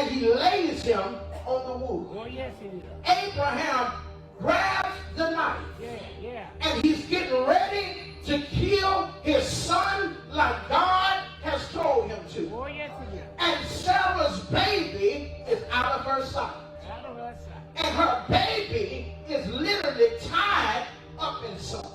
and he lays him on the wood. Oh, yes, he is. Abraham grabs the knife, and he's getting ready to kill his son like God has told him to. Oh, yes, he is. And Sarah's baby is out of her sight. Out of her sight. And her baby is literally tied up in something.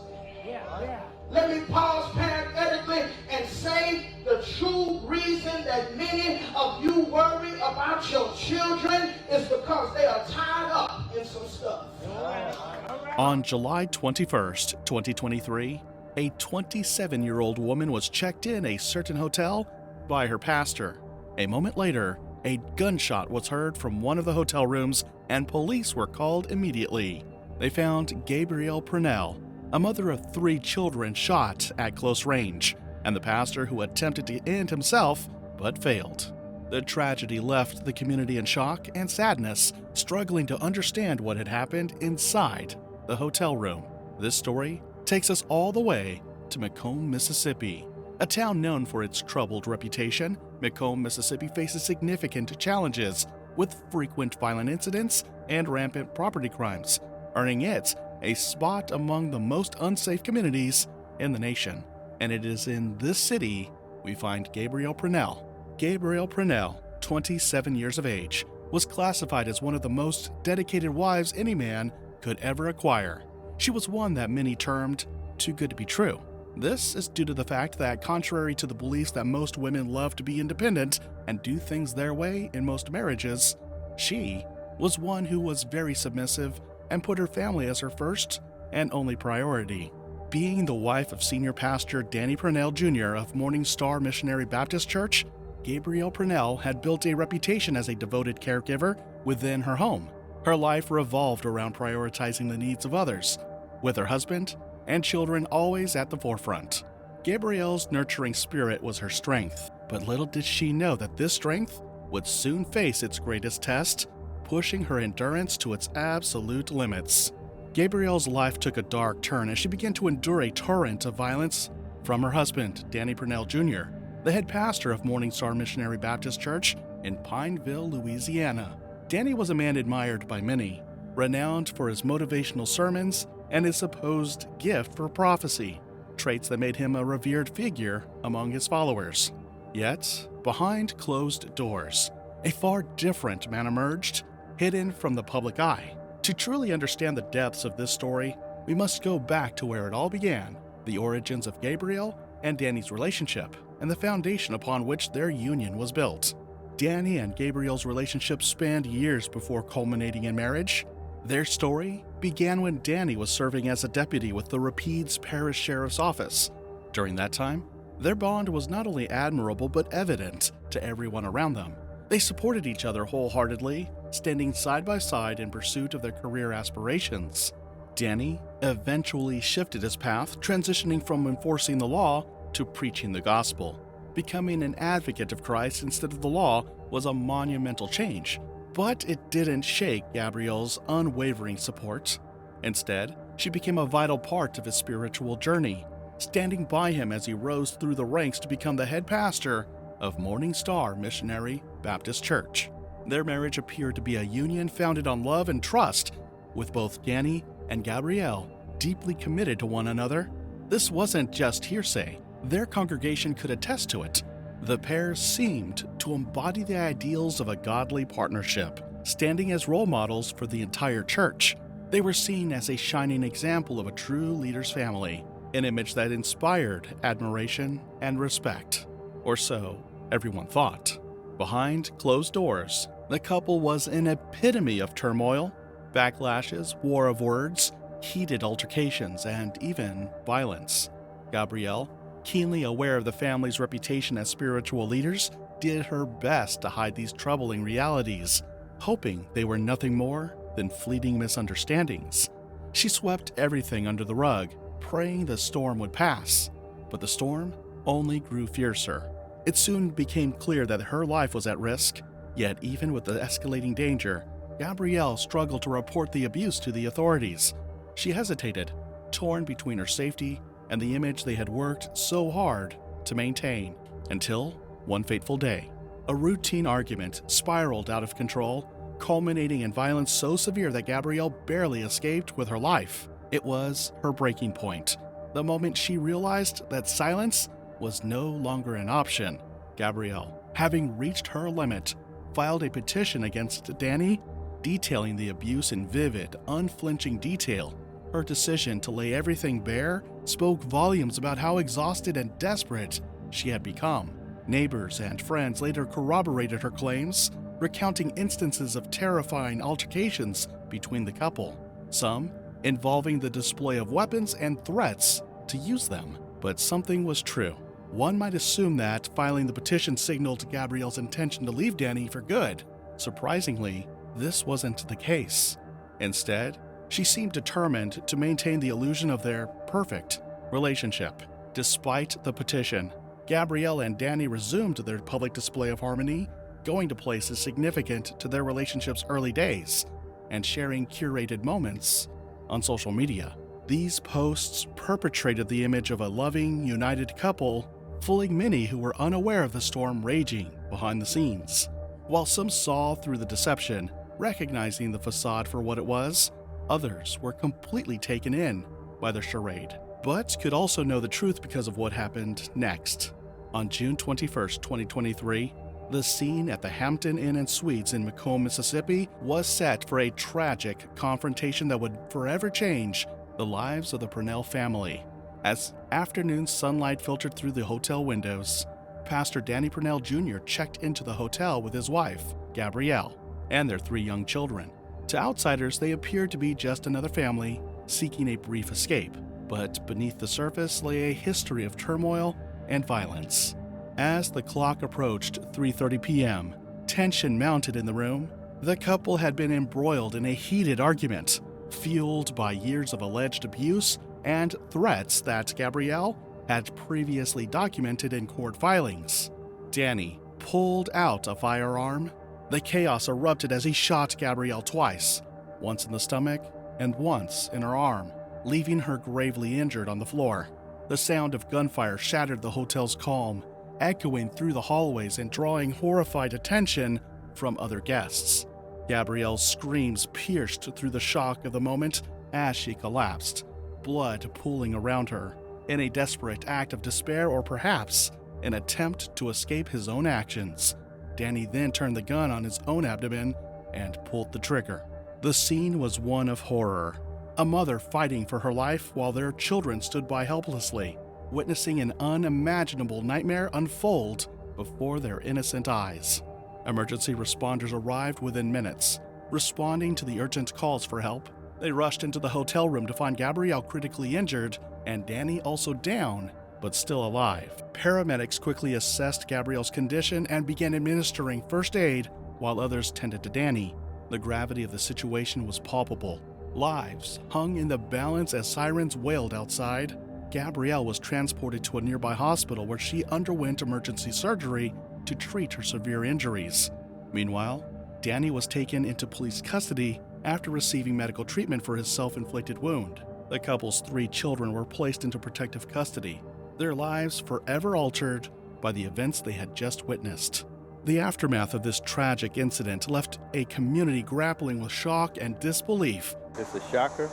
Yeah. Let me pause parenthetically and say the true reason that many of you worry about your children is because they are tied up in some stuff. All right. On July 21st, 2023, a 27-year-old woman was checked in a certain hotel by her pastor. A moment later, a gunshot was heard from one of the hotel rooms and police were called immediately. They found Gabrielle Prenell, a mother of 3 children, shot at close range, and the pastor who attempted to end himself but failed. The tragedy left the community in shock and sadness, struggling to understand what had happened inside the hotel room. This story takes us all the way to Macomb, Mississippi. A town known for its troubled reputation, Macomb, Mississippi faces significant challenges with frequent violent incidents and rampant property crimes, earning it a spot among the most unsafe communities in the nation. And it is in this city we find Gabrielle Prenell. Gabrielle Prenell, 27 years of age, was classified as one of the most dedicated wives any man could ever acquire. She was one that many termed too good to be true. This is due to the fact that, contrary to the beliefs that most women love to be independent and do things their way in most marriages, she was one who was very submissive and put her family as her first and only priority. Being the wife of Senior Pastor Danny Prenell Jr. of Morning Star Missionary Baptist Church, Gabrielle Prenell had built a reputation as a devoted caregiver within her home. Her life revolved around prioritizing the needs of others, with her husband and children always at the forefront. Gabrielle's nurturing spirit was her strength, but little did she know that this strength would soon face its greatest test, pushing her endurance to its absolute limits. Gabrielle's life took a dark turn as she began to endure a torrent of violence from her husband, Danny Prenell Jr., the head pastor of Morning Star Missionary Baptist Church in Pineville, Louisiana. Danny was a man admired by many, renowned for his motivational sermons and his supposed gift for prophecy, traits that made him a revered figure among his followers. Yet, behind closed doors, a far different man emerged, hidden from the public eye. To truly understand the depths of this story, we must go back to where it all began, the origins of Gabrielle and Danny's relationship, and the foundation upon which their union was built. Danny and Gabrielle's relationship spanned years before culminating in marriage. Their story began when Danny was serving as a deputy with the Rapides Parish Sheriff's Office. During that time, their bond was not only admirable but evident to everyone around them. They supported each other wholeheartedly, standing side by side in pursuit of their career aspirations. Danny eventually shifted his path, transitioning from enforcing the law to preaching the gospel. Becoming an advocate of Christ instead of the law was a monumental change, but it didn't shake Gabrielle's unwavering support. Instead, she became a vital part of his spiritual journey, standing by him as he rose through the ranks to become the head pastor of Morning Star Missionary Baptist Church. Their marriage appeared to be a union founded on love and trust, with both Danny and Gabrielle deeply committed to one another. This wasn't just hearsay. Their congregation could attest to it. The pair seemed to embody the ideals of a godly partnership, standing as role models for the entire church. They were seen as a shining example of a true leader's family, an image that inspired admiration and respect. Or so everyone thought. Behind closed doors, the couple was an epitome of turmoil, backlashes, war of words, heated altercations, and even violence. Gabrielle, keenly aware of the family's reputation as spiritual leaders, did her best to hide these troubling realities, hoping they were nothing more than fleeting misunderstandings. She swept everything under the rug, praying the storm would pass. But the storm only grew fiercer. It soon became clear that her life was at risk, yet even with the escalating danger, Gabrielle struggled to report the abuse to the authorities. She hesitated, torn between her safety and the image they had worked so hard to maintain, until one fateful day. A routine argument spiraled out of control, culminating in violence so severe that Gabrielle barely escaped with her life. It was her breaking point, the moment she realized that silence was no longer an option. Gabrielle, having reached her limit, filed a petition against Danny, detailing the abuse in vivid, unflinching detail. Her decision to lay everything bare spoke volumes about how exhausted and desperate she had become. Neighbors and friends later corroborated her claims, recounting instances of terrifying altercations between the couple, some involving the display of weapons and threats to use them. But something was true. One might assume that filing the petition signaled Gabrielle's intention to leave Danny for good. Surprisingly, this wasn't the case. Instead, she seemed determined to maintain the illusion of their perfect relationship. Despite the petition, Gabrielle and Danny resumed their public display of harmony, going to places significant to their relationship's early days, and sharing curated moments on social media. These posts perpetrated the image of a loving, united couple, fooling many who were unaware of the storm raging behind the scenes. While some saw through the deception, recognizing the facade for what it was, others were completely taken in by the charade, but could also know the truth because of what happened next. On June 21, 2023, the scene at the Hampton Inn and Suites in Macomb, Mississippi was set for a tragic confrontation that would forever change the lives of the Prenell family. As afternoon sunlight filtered through the hotel windows, Pastor Danny Prenell Jr. checked into the hotel with his wife, Gabrielle, and their 3 young children. To outsiders, they appeared to be just another family seeking a brief escape, but beneath the surface lay a history of turmoil and violence. As the clock approached 3:30 p.m., tension mounted in the room. The couple had been embroiled in a heated argument, fueled by years of alleged abuse and threats that Gabrielle had previously documented in court filings. Danny pulled out a firearm. The chaos erupted as he shot Gabrielle twice, once in the stomach and once in her arm, leaving her gravely injured on the floor. The sound of gunfire shattered the hotel's calm, echoing through the hallways and drawing horrified attention from other guests. Gabrielle's screams pierced through the shock of the moment as she collapsed, blood pooling around her. In a desperate act of despair, or perhaps an attempt to escape his own actions, Danny then turned the gun on his own abdomen and pulled the trigger. The scene was one of horror. A mother fighting for her life while their children stood by helplessly, witnessing an unimaginable nightmare unfold before their innocent eyes. Emergency responders arrived within minutes. Responding to the urgent calls for help, they rushed into the hotel room to find Gabrielle critically injured and Danny also down, but still alive. Paramedics quickly assessed Gabrielle's condition and began administering first aid while others tended to Danny. The gravity of the situation was palpable. Lives hung in the balance as sirens wailed outside. Gabrielle was transported to a nearby hospital where she underwent emergency surgery to treat her severe injuries. Meanwhile, Danny was taken into police custody after receiving medical treatment for his self-inflicted wound. The couple's 3 children were placed into protective custody, their lives forever altered by the events they had just witnessed. The aftermath of this tragic incident left a community grappling with shock and disbelief. It's a shocker.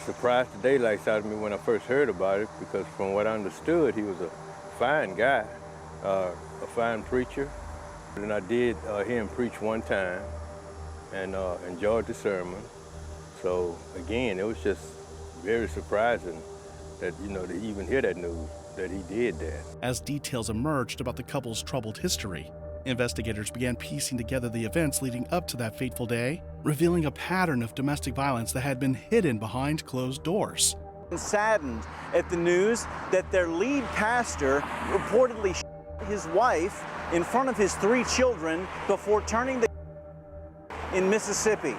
Surprised the daylights out of me when I first heard about it, because from what I understood, he was a fine guy, a fine preacher. And I did hear him preach one time and enjoyed the sermon. So again, it was just very surprising that, to even hear that news, that he did that. As details emerged about the couple's troubled history, investigators began piecing together the events leading up to that fateful day, revealing a pattern of domestic violence that had been hidden behind closed doors. Saddened at the news that their lead pastor reportedly shot his wife in front of his 3 children before turning the in Mississippi.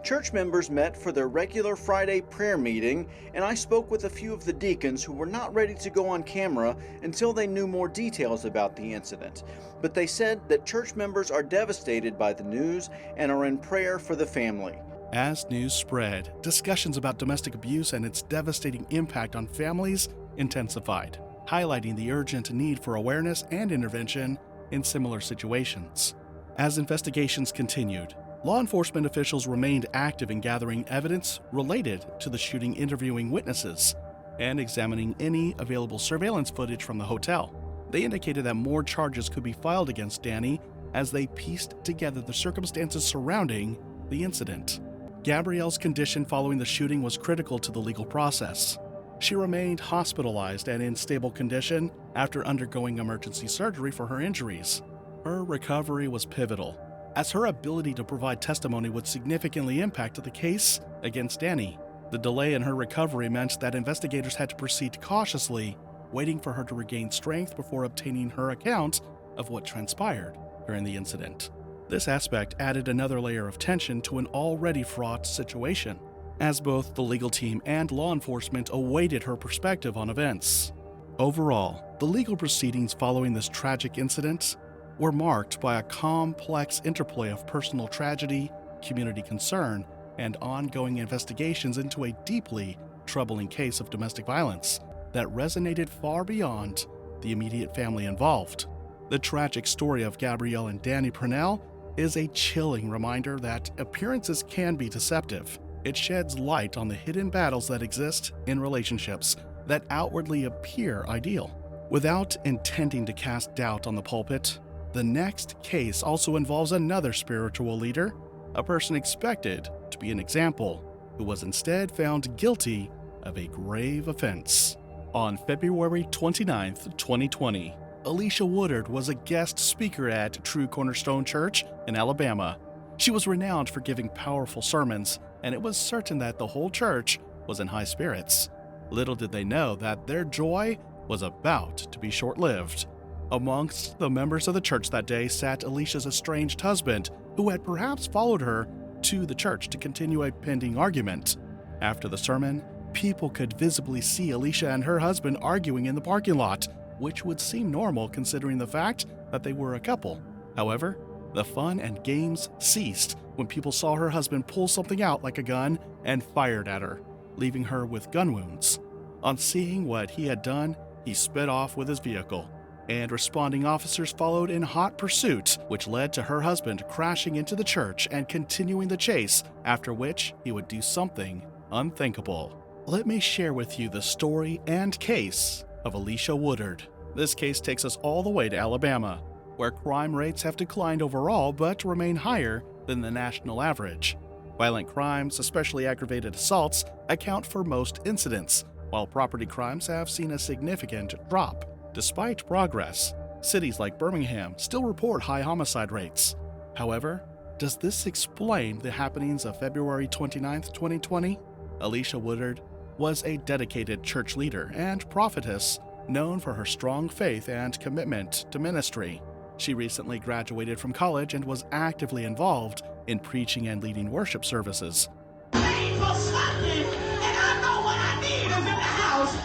Church members met for their regular Friday prayer meeting, and I spoke with a few of the deacons who were not ready to go on camera until they knew more details about the incident. But they said that church members are devastated by the news and are in prayer for the family. As news spread, discussions about domestic abuse and its devastating impact on families intensified. highlighting the urgent need for awareness and intervention in similar situations. As investigations continued, law enforcement officials remained active in gathering evidence related to the shooting, interviewing witnesses, and examining any available surveillance footage from the hotel. They indicated that more charges could be filed against Danny as they pieced together the circumstances surrounding the incident. Gabrielle's condition following the shooting was critical to the legal process. She remained hospitalized and in stable condition after undergoing emergency surgery for her injuries. Her recovery was pivotal, as her ability to provide testimony would significantly impact the case against Danny. The delay in her recovery meant that investigators had to proceed cautiously, waiting for her to regain strength before obtaining her account of what transpired during the incident. This aspect added another layer of tension to an already fraught situation, as both the legal team and law enforcement awaited her perspective on events. Overall, the legal proceedings following this tragic incident were marked by a complex interplay of personal tragedy, community concern, and ongoing investigations into a deeply troubling case of domestic violence that resonated far beyond the immediate family involved. The tragic story of Gabrielle and Danny Prenell is a chilling reminder that appearances can be deceptive. It sheds light on the hidden battles that exist in relationships that outwardly appear ideal. Without intending to cast doubt on the pulpit, the next case also involves another spiritual leader, a person expected to be an example, who was instead found guilty of a grave offense. On February 29, 2020, Alicia Woodard was a guest speaker at True Cornerstone Church in Alabama. She was renowned for giving powerful sermons, and it was certain that the whole church was in high spirits. Little did they know that their joy was about to be short-lived. Amongst the members of the church that day sat Alicia's estranged husband, who had perhaps followed her to the church to continue a pending argument. After the sermon, people could visibly see Alicia and her husband arguing in the parking lot, which would seem normal considering the fact that they were a couple. However, the fun and games ceased when people saw her husband pull something out like a gun and fired at her, leaving her with gun wounds. On seeing what he had done, he sped off with his vehicle, and responding officers followed in hot pursuit, which led to her husband crashing into the church and continuing the chase, after which he would do something unthinkable. Let me share with you the story and case of Alicia Woodard. This case takes us all the way to Alabama, where crime rates have declined overall but remain higher than the national average. Violent crimes, especially aggravated assaults, account for most incidents, while property crimes have seen a significant drop. Despite progress, cities like Birmingham still report high homicide rates. However, does this explain the happenings of February 29, 2020? Alicia Woodard was a dedicated church leader and prophetess known for her strong faith and commitment to ministry. She recently graduated from college and was actively involved in preaching and leading worship services. Praying for something, and I know what I need is in the house.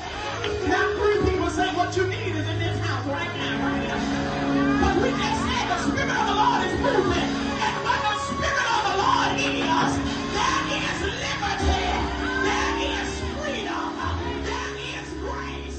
Now 3 people say what you need is in this house right now, right now. But we just said the Spirit of the Lord is moving, and when the Spirit of the Lord is, there is liberty, there is freedom, there is grace.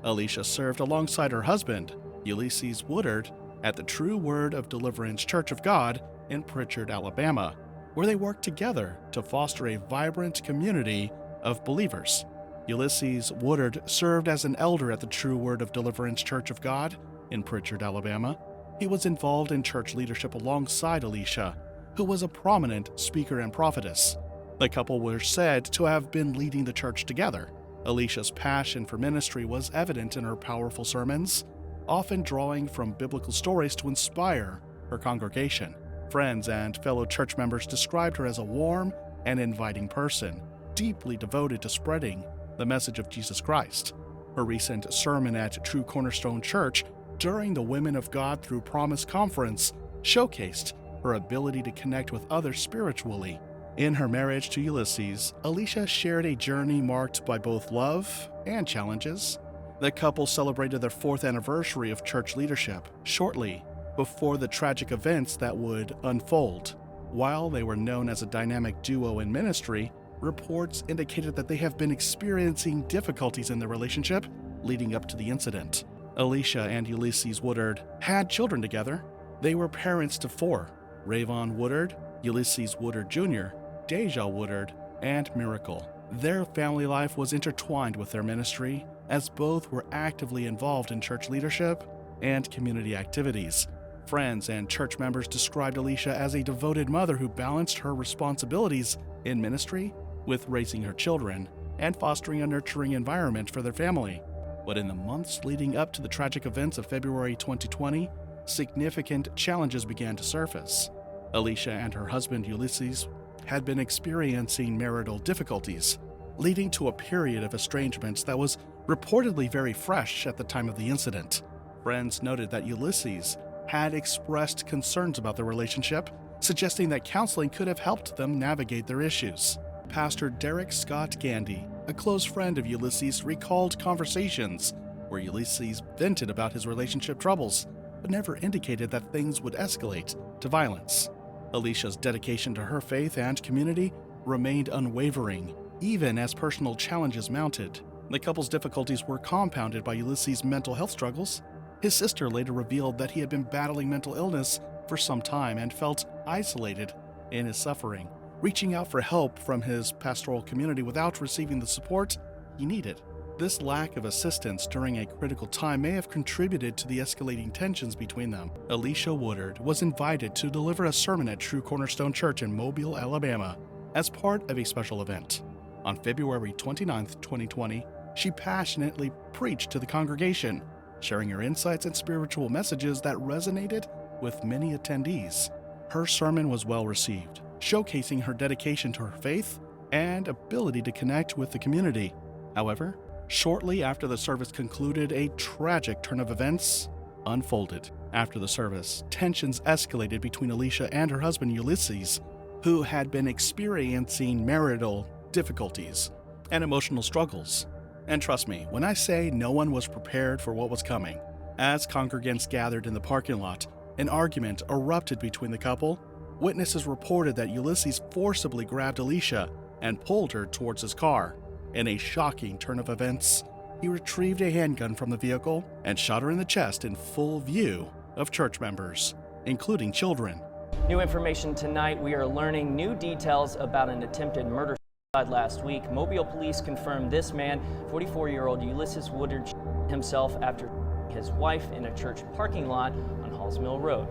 Alicia served alongside her husband, Alicia Woodard, at the True Word of Deliverance Church of God in Pritchard, Alabama, where they worked together to foster a vibrant community of believers. Alicia Woodard served as an elder at the True Word of Deliverance Church of God in Pritchard, Alabama. He was involved in church leadership alongside Alicia, who was a prominent speaker and prophetess. The couple were said to have been leading the church together. Alicia's passion for ministry was evident in her powerful sermons, often drawing from biblical stories to inspire her congregation. Friends and fellow church members described her as a warm and inviting person, deeply devoted to spreading the message of Jesus Christ. Her recent sermon at True Cornerstone Church during the Women of God Through Promise conference showcased her ability to connect with others spiritually. In her marriage to Ulysses, Alicia shared a journey marked by both love and challenges. The couple celebrated their 4th anniversary of church leadership shortly before the tragic events that would unfold. While they were known as a dynamic duo in ministry, reports indicated that they have been experiencing difficulties in their relationship leading up to the incident. Alicia and Ulysses Woodard had children together. They were parents to 4: Rayvon Woodard, Ulysses Woodard Jr., Deja Woodard, and Miracle. Their family life was intertwined with their ministry, as both were actively involved in church leadership and community activities. Friends and church members described Alicia as a devoted mother who balanced her responsibilities in ministry with raising her children and fostering a nurturing environment for their family. But in the months leading up to the tragic events of February 2020, significant challenges began to surface. Alicia and her husband Ulysses had been experiencing marital difficulties, leading to a period of estrangement that was reportedly very fresh at the time of the incident. Friends noted that Ulysses had expressed concerns about the relationship, suggesting that counseling could have helped them navigate their issues. Pastor Derek Scott Gandy, a close friend of Ulysses, recalled conversations where Ulysses vented about his relationship troubles, but never indicated that things would escalate to violence. Alicia's dedication to her faith and community remained unwavering, even as personal challenges mounted. The couple's difficulties were compounded by Ulysses' mental health struggles. His sister later revealed that he had been battling mental illness for some time and felt isolated in his suffering, reaching out for help from his pastoral community without receiving the support he needed. This lack of assistance during a critical time may have contributed to the escalating tensions between them. Alicia Woodard was invited to deliver a sermon at True Cornerstone Church in Mobile, Alabama, as part of a special event. On February 29, 2020, she passionately preached to the congregation, sharing her insights and spiritual messages that resonated with many attendees. Her sermon was well received, showcasing her dedication to her faith and ability to connect with the community. However, shortly after the service concluded, a tragic turn of events unfolded. After the service, tensions escalated between Alicia and her husband Ulysses, who had been experiencing marital difficulties and emotional struggles. And trust me, when I say no one was prepared for what was coming. As congregants gathered in the parking lot, an argument erupted between the couple. Witnesses reported that Ulysses forcibly grabbed Alicia and pulled her towards his car. In a shocking turn of events, he retrieved a handgun from the vehicle and shot her in the chest in full view of church members, including children. New information tonight. We are learning new details about an attempted murder last week. Mobile police confirmed this man, 44-year-old Ulysses Woodard, himself after his wife in a church parking lot on Halls Mill Road.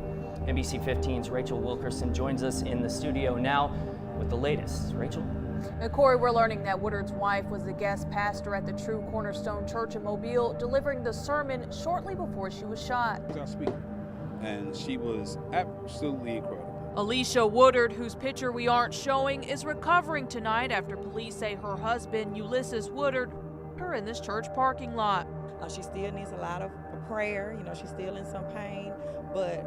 NBC 15's Rachel Wilkerson joins us in the studio now with the latest. Rachel? Corey, we're learning that Woodard's wife was the guest pastor at the True Cornerstone Church in Mobile, delivering the sermon shortly before she was shot. And she was absolutely incredible. Alicia Woodard, whose picture we aren't showing, is recovering tonight after police say her husband, Ulysses Woodard, her in this church parking lot. She still needs a lot of prayer. You know, she's still in some pain, but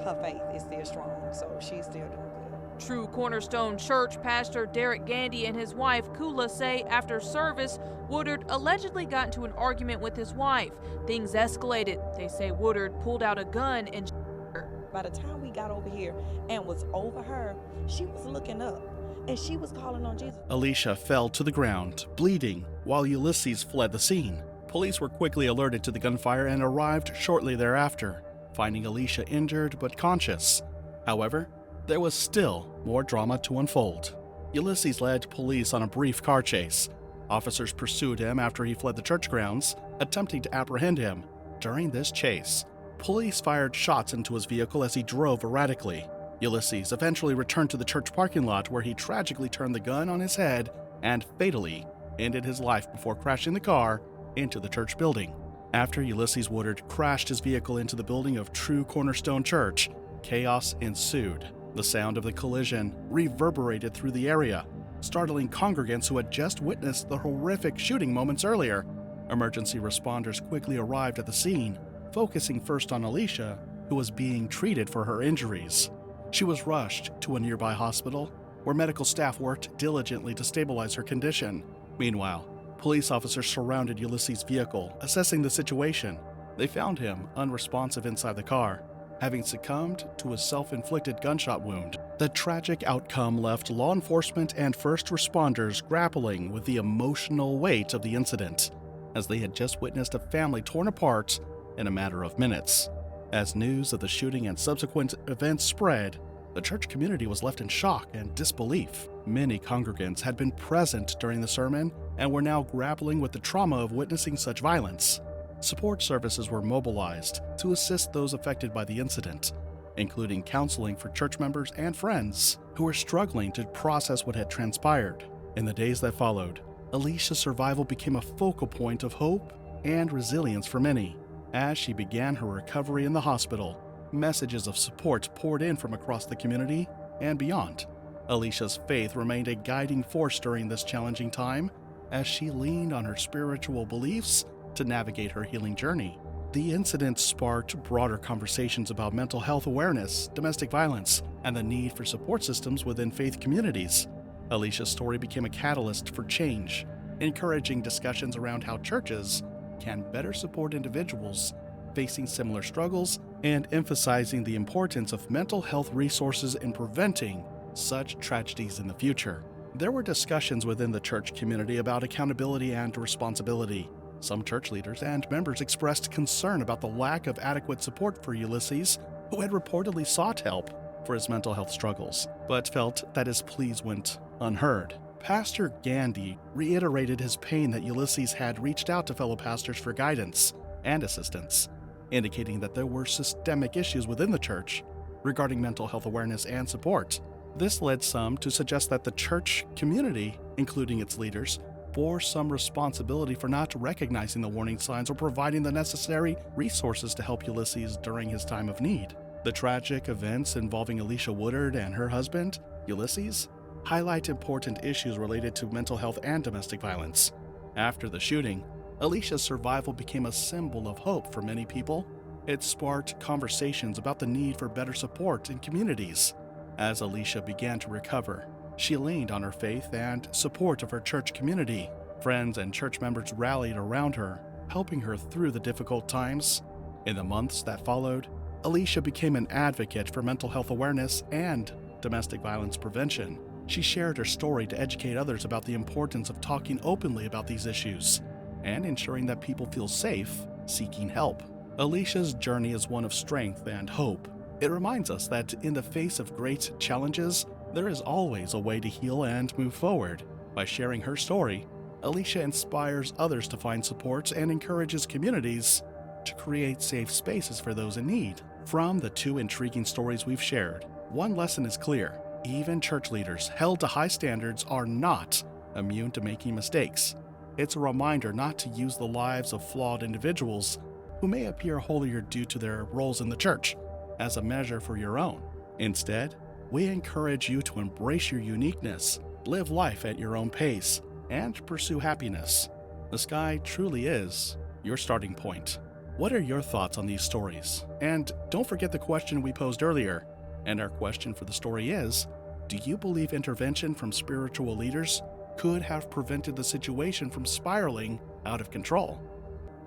her faith is still strong, so she's still doing good. True Cornerstone Church pastor Derek Gandy and his wife Kula say after service, Woodard allegedly got into an argument with his wife. Things escalated. They say Woodard pulled out a gun and shot her. By the time we got over here and was over her, she was looking up and she was calling on Jesus. Alicia fell to the ground, bleeding, while Ulysses fled the scene. Police were quickly alerted to the gunfire and arrived shortly thereafter, finding Alicia injured but conscious. However, there was still more drama to unfold. Ulysses led police on a brief car chase. Officers pursued him after he fled the church grounds, attempting to apprehend him. During this chase, police fired shots into his vehicle as he drove erratically. Ulysses eventually returned to the church parking lot where he tragically turned the gun on his head and fatally ended his life before crashing the car into the church building. After Ulysses Woodard crashed his vehicle into the building of True Cornerstone Church, chaos ensued. The sound of the collision reverberated through the area, startling congregants who had just witnessed the horrific shooting moments earlier. Emergency responders quickly arrived at the scene, focusing first on Alicia, who was being treated for her injuries. She was rushed to a nearby hospital, where medical staff worked diligently to stabilize her condition. Meanwhile, police officers surrounded Ulysses' vehicle, assessing the situation. They found him unresponsive inside the car, having succumbed to a self-inflicted gunshot wound. The tragic outcome left law enforcement and first responders grappling with the emotional weight of the incident. as they had just witnessed a family torn apart in a matter of minutes. As news of the shooting and subsequent events spread, the church community was left in shock and disbelief. Many congregants had been present during the sermon and were now grappling with the trauma of witnessing such violence. Support services were mobilized to assist those affected by the incident, including counseling for church members and friends who were struggling to process what had transpired. In the days that followed, Alicia's survival became a focal point of hope and resilience for many. As she began her recovery in the hospital, messages of support poured in from across the community and beyond. Alicia's faith remained a guiding force during this challenging time as she leaned on her spiritual beliefs to navigate her healing journey. The incident sparked broader conversations about mental health awareness, domestic violence, and the need for support systems within faith communities. Alicia's story became a catalyst for change, encouraging discussions around how churches can better support individuals facing similar struggles and emphasizing the importance of mental health resources in preventing such tragedies in the future. There were discussions within the church community about accountability and responsibility. Some church leaders and members expressed concern about the lack of adequate support for Ulysses, who had reportedly sought help for his mental health struggles, but felt that his pleas went unheard. Pastor Gandy reiterated his pain that Ulysses had reached out to fellow pastors for guidance and assistance, indicating that there were systemic issues within the church regarding mental health awareness and support. This led some to suggest that the church community, including its leaders, bore some responsibility for not recognizing the warning signs or providing the necessary resources to help Ulysses during his time of need. The tragic events involving Alicia Woodard and her husband, Ulysses, highlight important issues related to mental health and domestic violence. After the shooting, Alicia's survival became a symbol of hope for many people. It sparked conversations about the need for better support in communities. As Alicia began to recover, she leaned on her faith and support of her church community. Friends and church members rallied around her, helping her through the difficult times. In the months that followed, Alicia became an advocate for mental health awareness and domestic violence prevention. She shared her story to educate others about the importance of talking openly about these issues and ensuring that people feel safe seeking help. Alicia's journey is one of strength and hope. It reminds us that in the face of great challenges, there is always a way to heal and move forward. By sharing her story, Alicia inspires others to find support and encourages communities to create safe spaces for those in need. From the two intriguing stories we've shared, one lesson is clear. Even church leaders held to high standards are not immune to making mistakes. It's a reminder not to use the lives of flawed individuals who may appear holier due to their roles in the church as a measure for your own. Instead, we encourage you to embrace your uniqueness, live life at your own pace, and pursue happiness. The sky truly is your starting point. What are your thoughts on these stories? And don't forget the question we posed earlier. And our question for the story is, do you believe intervention from spiritual leaders could have prevented the situation from spiraling out of control?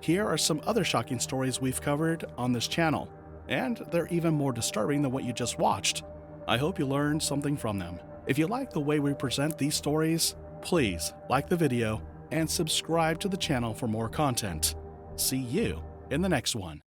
Here are some other shocking stories we've covered on this channel, and they're even more disturbing than what you just watched. I hope you learned something from them. If you like the way we present these stories, please like the video and subscribe to the channel for more content. See you in the next one.